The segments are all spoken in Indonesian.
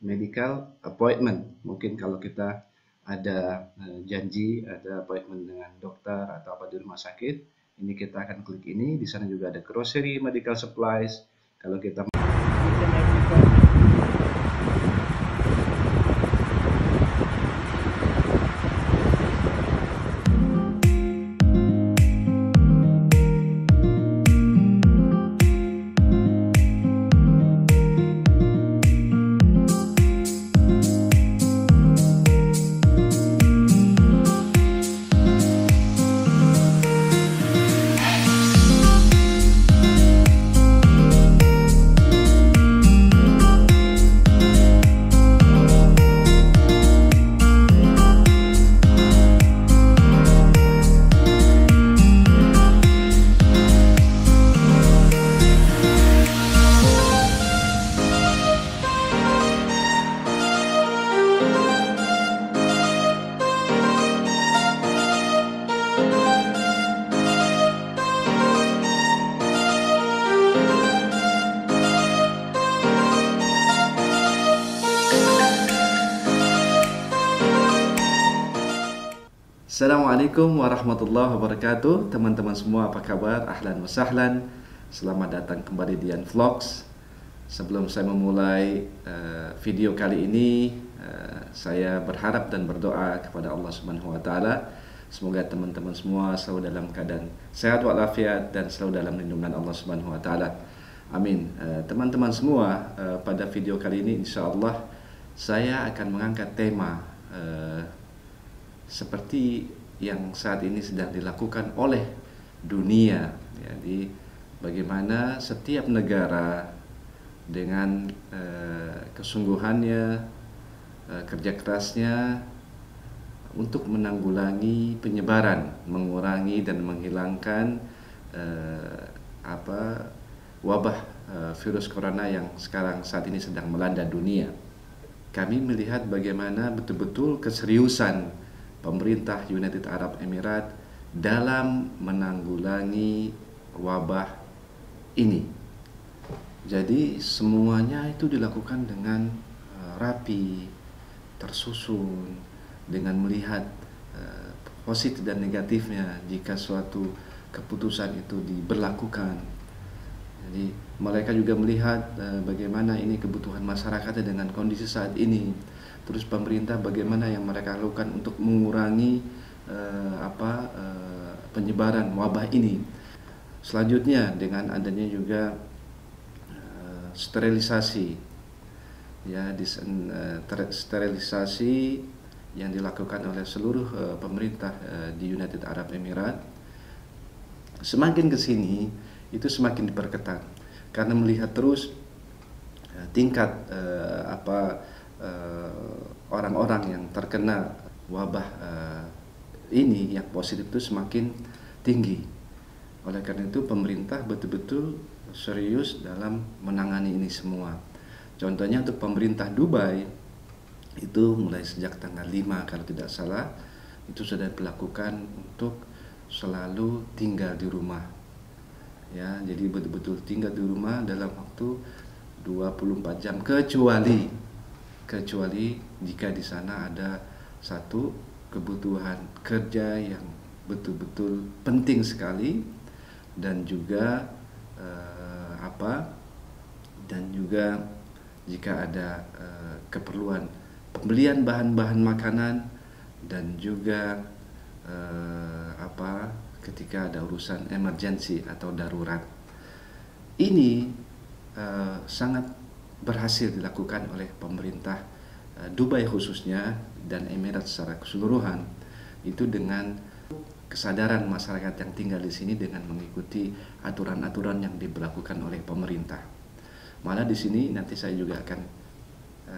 medical appointment. Mungkin kalau kita ada janji, ada appointment dengan dokter atau apa di rumah sakit, ini kita akan klik ini. Di sana juga ada grocery, medical supplies. Kalau kita Assalamualaikum warahmatullahi wabarakatuh. Teman-teman semua, apa kabar? Ahlan wa sahlan. Selamat datang kembali di Dian Vlogs. Sebelum saya memulai video kali ini, saya berharap dan berdoa kepada Allah Subhanahu wa taala semoga teman-teman semua selalu dalam keadaan sehat walafiat dan selalu dalam lindungan Allah Subhanahu wa taala. Amin. Teman-teman semua, pada video kali ini insyaallah saya akan mengangkat tema seperti yang saat ini sedang dilakukan oleh dunia. Jadi bagaimana setiap negara dengan kesungguhannya, kerja kerasnya untuk menanggulangi penyebaran, mengurangi dan menghilangkan wabah virus corona yang sekarang saat ini sedang melanda dunia. Kami melihat bagaimana betul-betul keseriusan pemerintah United Arab Emirates dalam menanggulangi wabah ini. Jadi semuanya itu dilakukan dengan rapi, tersusun, dengan melihat positif dan negatifnya jika suatu keputusan itu diberlakukan. Jadi mereka juga melihat bagaimana ini kebutuhan masyarakatnya dengan kondisi saat ini. Terus pemerintah bagaimana yang mereka lakukan untuk mengurangi penyebaran wabah ini. Selanjutnya dengan adanya juga sterilisasi, sterilisasi yang dilakukan oleh seluruh pemerintah di United Arab Emirates. Semakin ke sini itu semakin diperketat karena melihat terus tingkat orang-orang yang terkena wabah ini yang positif itu semakin tinggi. Oleh karena itu pemerintah betul-betul serius dalam menangani ini semua. Contohnya untuk pemerintah Dubai itu mulai sejak tanggal 5 kalau tidak salah itu sudah dilakukan untuk selalu tinggal di rumah. Ya, jadi betul-betul tinggal di rumah dalam waktu 24 jam kecuali jika di sana ada satu kebutuhan kerja yang betul-betul penting sekali dan juga jika ada keperluan pembelian bahan-bahan makanan dan juga ketika ada urusan emergency atau darurat. Ini sangat berhasil dilakukan oleh pemerintah Dubai khususnya dan Emirat secara keseluruhan, itu dengan kesadaran masyarakat yang tinggal di sini dengan mengikuti aturan-aturan yang diberlakukan oleh pemerintah. Malah di sini nanti saya juga akan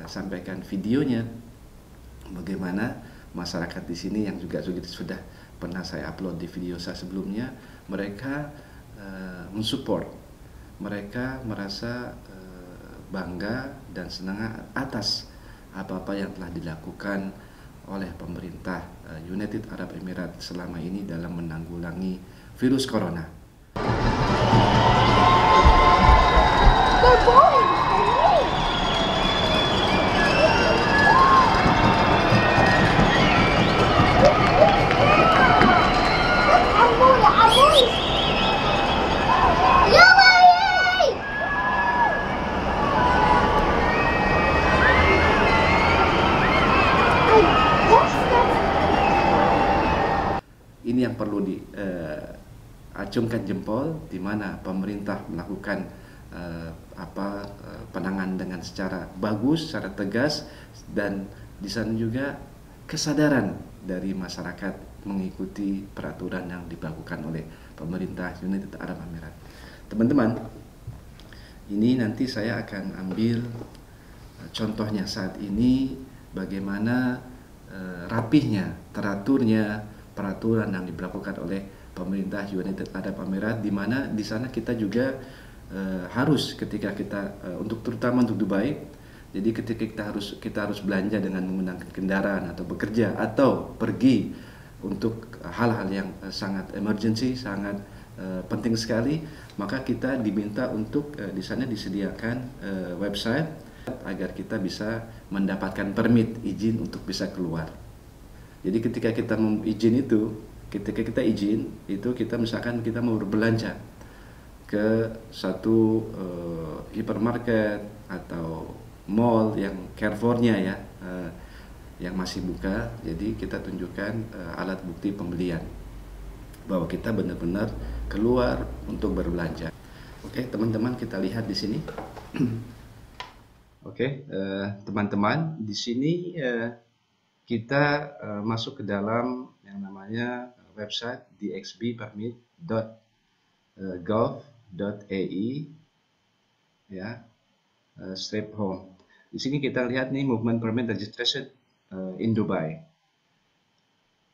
sampaikan videonya bagaimana masyarakat di sini yang juga sudah pernah saya upload di video saya sebelumnya, mereka mensupport, mereka merasa bangga dan senang atas apa-apa yang telah dilakukan oleh pemerintah United Arab Emirates selama ini dalam menanggulangi virus corona. Ini yang perlu diacungkan jempol, di mana pemerintah melakukan penanganan dengan secara bagus, secara tegas, dan di sana juga kesadaran dari masyarakat mengikuti peraturan yang dilakukan oleh pemerintah United Arab Emirates. Teman-teman, ini nanti saya akan ambil contohnya saat ini bagaimana rapihnya, teraturnya peraturan yang diberlakukan oleh pemerintah United Arab Emirates, di mana di sana kita juga harus ketika kita terutama untuk Dubai, jadi ketika kita harus belanja dengan menggunakan kendaraan atau bekerja atau pergi untuk hal-hal yang sangat emergency, sangat penting sekali, maka kita diminta untuk di sana disediakan website agar kita bisa mendapatkan permit, izin untuk bisa keluar. Jadi ketika kita ketika kita izin itu, kita misalkan kita mau berbelanja ke satu hypermarket atau mall yang Carrefour-nya ya, yang masih buka, jadi kita tunjukkan alat bukti pembelian bahwa kita benar-benar keluar untuk berbelanja. Oke, teman-teman, kita lihat di sini. Oke, teman-teman, di sini kita masuk ke dalam yang namanya website dxbpermit.gov.ai ya, strip home. Di sini kita lihat nih movement permit registration in Dubai.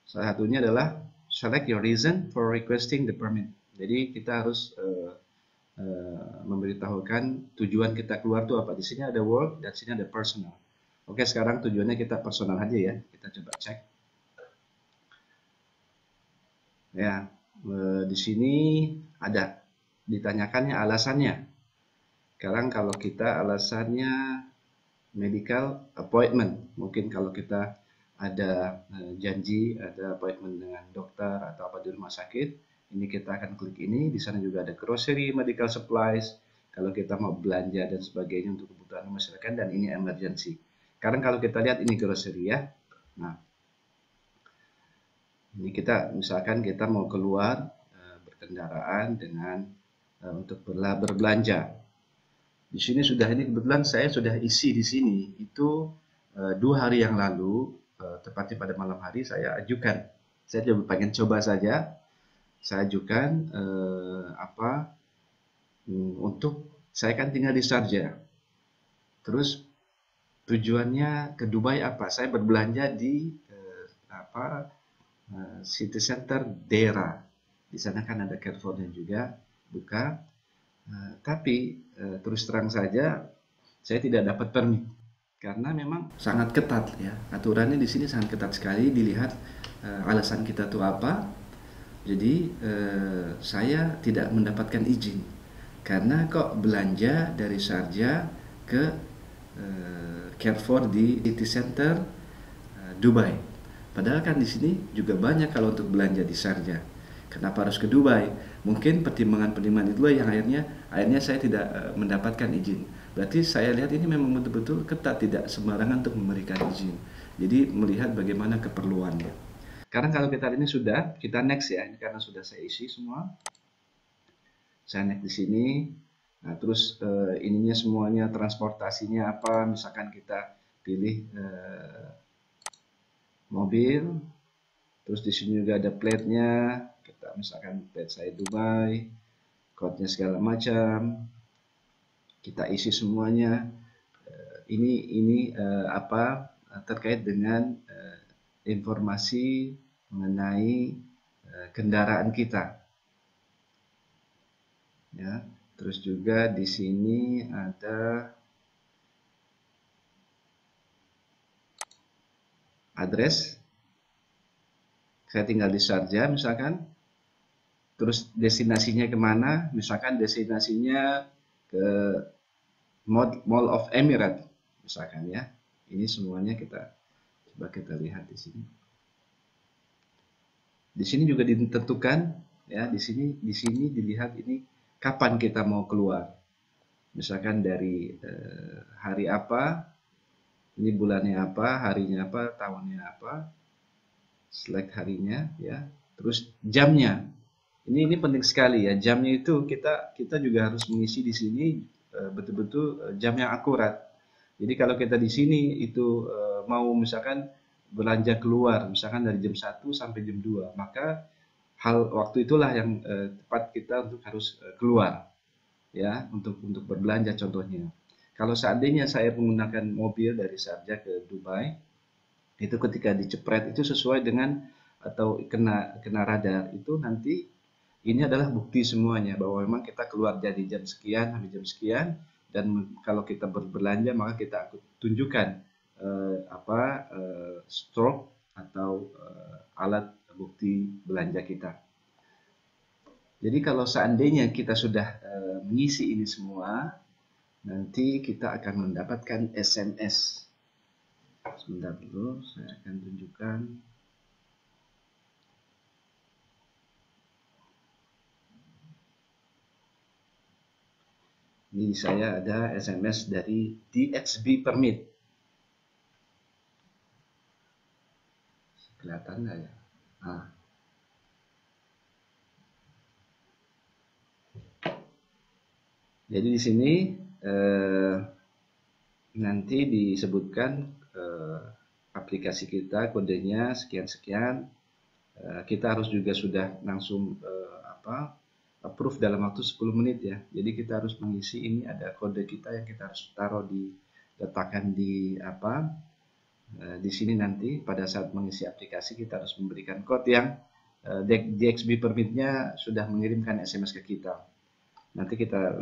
Salah satunya adalah select your reason for requesting the permit. Jadi kita harus memberitahukan tujuan kita keluar itu apa. Di sini ada work dan di sini ada personal. Oke, sekarang tujuannya kita personal aja ya. Kita coba cek. Ya, di sini ada ditanyakannya alasannya. Sekarang kalau kita alasannya medical appointment, mungkin kalau kita ada janji, ada appointment dengan dokter atau apa di rumah sakit, ini kita akan klik ini. Di sana juga ada grocery, medical supplies, kalau kita mau belanja dan sebagainya untuk kebutuhan masyarakat, dan ini emergency. Sekarang kalau kita lihat ini grocery ya. Nah, ini kita misalkan kita mau keluar berkendaraan dengan untuk berbelanja. Di sini sudah, ini kebetulan saya sudah isi di sini itu 2 hari yang lalu, tepatnya pada malam hari saya ajukan. Saya pengen coba saja. Saya ajukan untuk saya kan tinggal di Sharjah. Terus tujuannya ke Dubai apa? Saya berbelanja di city center Dera. Di sana kan ada Carrefour-nya juga buka. Tapi terus terang saja saya tidak dapat permit karena memang sangat ketat ya, aturannya di sini sangat ketat sekali. Dilihat alasan kita tuh apa. Jadi saya tidak mendapatkan izin karena kok belanja dari Sharjah ke Carrefour di city center Dubai. Padahal kan di sini juga banyak kalau untuk belanja di Sharjah. Kenapa harus ke Dubai? Mungkin pertimbangan-pertimbangan itulah yang akhirnya saya tidak mendapatkan izin. Berarti saya lihat ini memang betul-betul ketat, tidak sembarangan untuk memberikan izin. Jadi melihat bagaimana keperluannya. Sekarang kalau kita ini sudah, kita next ya. Ini karena sudah saya isi semua. Saya next di sini. Nah, terus ininya semuanya, transportasinya apa? Misalkan kita pilih mobil. Terus di sini juga ada plate-nya. Kita misalkan plate saya Dubai, code-nya segala macam. Kita isi semuanya. Ini terkait dengan informasi mengenai kendaraan kita. Ya, terus juga di sini ada address. Saya tinggal di Sharjah misalkan. Terus destinasinya kemana? Misalkan destinasinya ke Mall of Emirates misalkan ya. Ini semuanya coba kita lihat di sini. Di sini juga ditentukan ya, di sini dilihat ini kapan kita mau keluar. Misalkan dari hari apa, ini bulannya apa, harinya apa, tahunnya apa, select harinya ya. Terus jamnya, ini penting sekali ya. Jamnya itu kita juga harus mengisi di sini betul-betul jam yang akurat. Jadi kalau kita di sini itu mau misalkan belanja keluar, misalkan dari jam 1 sampai jam 2, maka waktu itulah yang tepat kita untuk harus keluar ya, untuk berbelanja contohnya. Kalau seandainya saya menggunakan mobil dari Sharjah ke Dubai, itu ketika dicepret itu sesuai dengan atau kena radar, itu nanti ini adalah bukti semuanya bahwa memang kita keluar dari jam sekian sampai jam sekian, dan kalau kita berbelanja maka kita tunjukkan stroke atau alat bukti belanja kita. Jadi kalau seandainya kita sudah mengisi ini semua, nanti kita akan mendapatkan SMS. Sebentar dulu, saya akan tunjukkan. Ini di saya ada SMS dari DXB Permit. Kelihatan nggak ya? Nah. Jadi di sini nanti disebutkan aplikasi kita, kodenya sekian-sekian. Kita harus juga sudah langsung approve dalam waktu 10 menit ya. Jadi kita harus mengisi, ini ada kode kita yang kita harus taruh letakkan di sini. Nanti pada saat mengisi aplikasi kita harus memberikan kode yang DXB Permit-nya sudah mengirimkan SMS ke kita. Nanti kita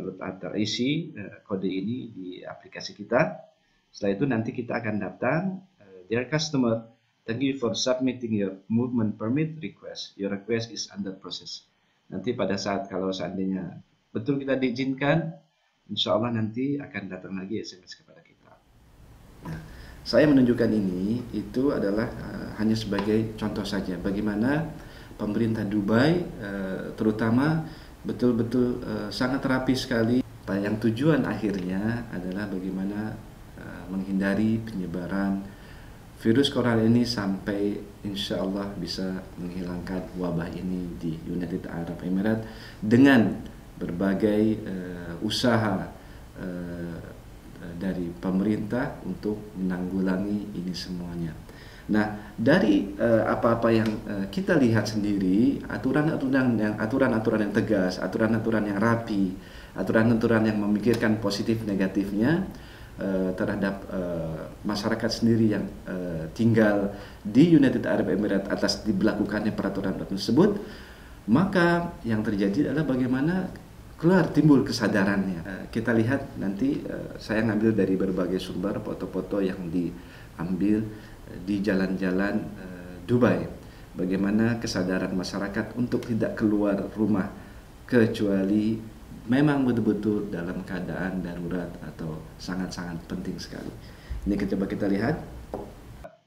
isi kode ini di aplikasi kita. Setelah itu nanti kita akan datang, dear customer, thank you for submitting your movement permit request. Your request is under process. Nanti pada saat kalau seandainya betul kita diizinkan, insya Allah nanti akan datang lagi SMS kepada kita. Nah, saya menunjukkan ini itu adalah hanya sebagai contoh saja bagaimana pemerintah Dubai terutama betul-betul sangat rapi sekali. Yang tujuan akhirnya adalah bagaimana menghindari penyebaran virus corona ini sampai insya Allah bisa menghilangkan wabah ini di United Arab Emirates dengan berbagai usaha dari pemerintah untuk menanggulangi ini semuanya. Nah, dari apa-apa yang kita lihat sendiri, aturan-aturan yang tegas, aturan-aturan yang rapi, aturan-aturan yang memikirkan positif negatifnya terhadap masyarakat sendiri yang tinggal di United Arab Emirates atas diberlakukannya peraturan tersebut, maka yang terjadi adalah bagaimana timbul kesadarannya. Kita lihat nanti, saya ngambil dari berbagai sumber foto-foto yang diambil di jalan-jalan Dubai, bagaimana kesadaran masyarakat untuk tidak keluar rumah kecuali memang betul-betul dalam keadaan darurat atau sangat-sangat penting sekali. Ini coba kita lihat.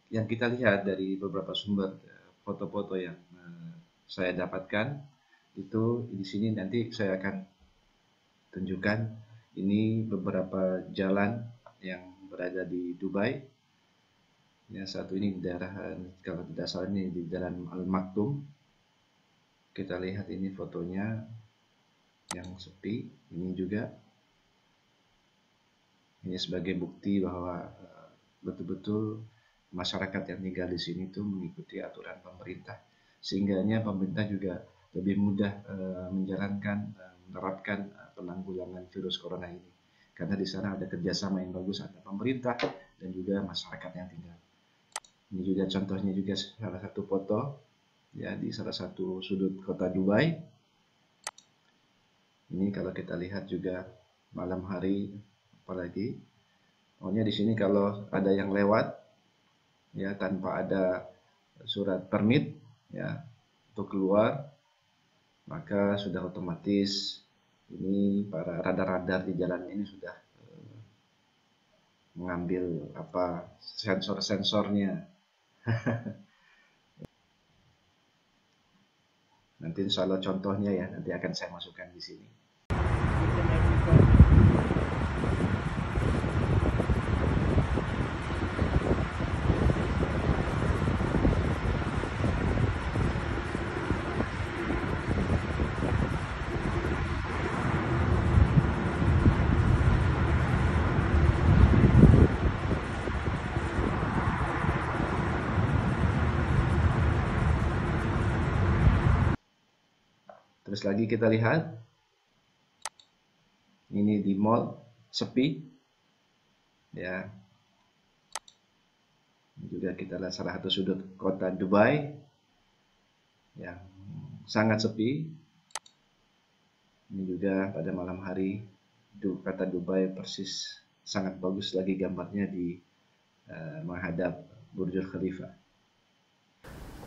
Yang kita lihat dari beberapa sumber foto-foto yang saya dapatkan itu di sini, nanti saya akan tunjukkan ini beberapa jalan yang berada di Dubai. Ya, satu ini di daerah, kalau tidak salah ini di Jalan Al Maktoum. Kita lihat ini fotonya yang sepi. Ini juga, ini sebagai bukti bahwa betul-betul masyarakat yang tinggal di sini tuh mengikuti aturan pemerintah, sehingganya pemerintah juga lebih mudah menerapkan penanggulangan virus corona ini, karena di sana ada kerjasama yang bagus antara pemerintah dan juga masyarakat yang tinggal. Ini juga contohnya juga salah satu foto ya di salah satu sudut kota Dubai. Ini kalau kita lihat juga malam hari, apalagi pokoknya di sini kalau ada yang lewat ya tanpa ada surat permit ya untuk keluar, maka sudah otomatis ini para radar-radar di jalan ini sudah mengambil sensor-sensornya. Nanti insya Allah contohnya ya nanti akan saya masukkan di sini. Terus lagi kita lihat, ini di mall sepi, ya. Juga kita lihat salah satu sudut kota Dubai yang sangat sepi. Ini juga pada malam hari, kota Dubai persis sangat bagus lagi gambarnya di menghadap Burj Khalifa.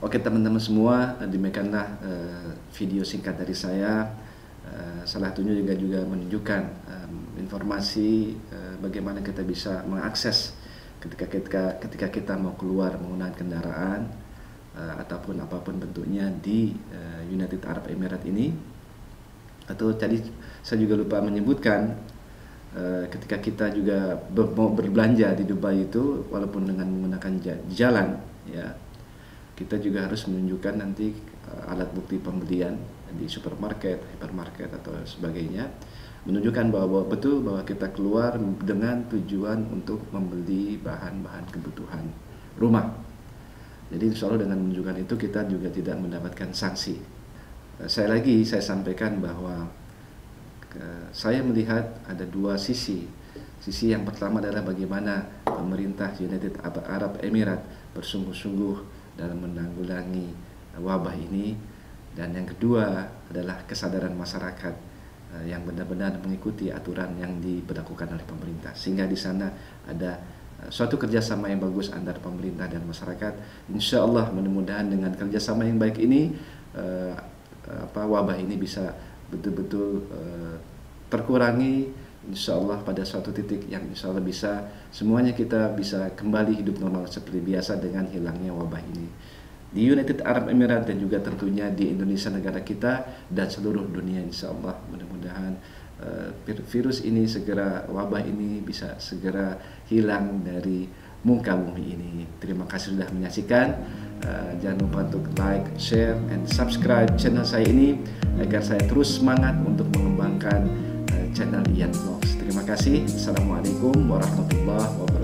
Oke teman-teman semua, demikianlah video singkat dari saya. Salah satunya juga menunjukkan informasi bagaimana kita bisa mengakses ketika kita mau keluar menggunakan kendaraan ataupun apapun bentuknya di United Arab Emirates ini. Atau tadi saya juga lupa menyebutkan, ketika kita juga mau berbelanja di Dubai itu, walaupun dengan menggunakan jalan, ya, kita juga harus menunjukkan nanti alat bukti pembelian di supermarket, hypermarket atau sebagainya, menunjukkan bahwa betul bahwa kita keluar dengan tujuan untuk membeli bahan-bahan kebutuhan rumah. Jadi insya Allah dengan menunjukkan itu kita juga tidak mendapatkan sanksi. Saya sampaikan bahwa saya melihat ada dua sisi. Sisi yang pertama adalah bagaimana pemerintah United Arab Emirates bersungguh-sungguh dalam menanggulangi wabah ini, dan yang kedua adalah kesadaran masyarakat yang benar-benar mengikuti aturan yang diberlakukan oleh pemerintah, sehingga di sana ada suatu kerjasama yang bagus antara pemerintah dan masyarakat. Insya Allah mudah-mudahan dengan kerjasama yang baik ini wabah ini bisa betul-betul terkurangi, insya Allah pada suatu titik yang insya Allah bisa semuanya kita bisa kembali hidup normal seperti biasa dengan hilangnya wabah ini di United Arab Emirates dan juga tentunya di Indonesia, negara kita, dan seluruh dunia. Insya Allah mudah-mudahan virus ini segera, wabah ini bisa segera hilang dari muka bumi ini. Terima kasih sudah menyaksikan. Jangan lupa untuk like, share, and subscribe channel saya ini agar saya terus semangat untuk mengembangkan channel Ian Vlogs. Terima kasih. Assalamualaikum warahmatullahi wabarakatuh.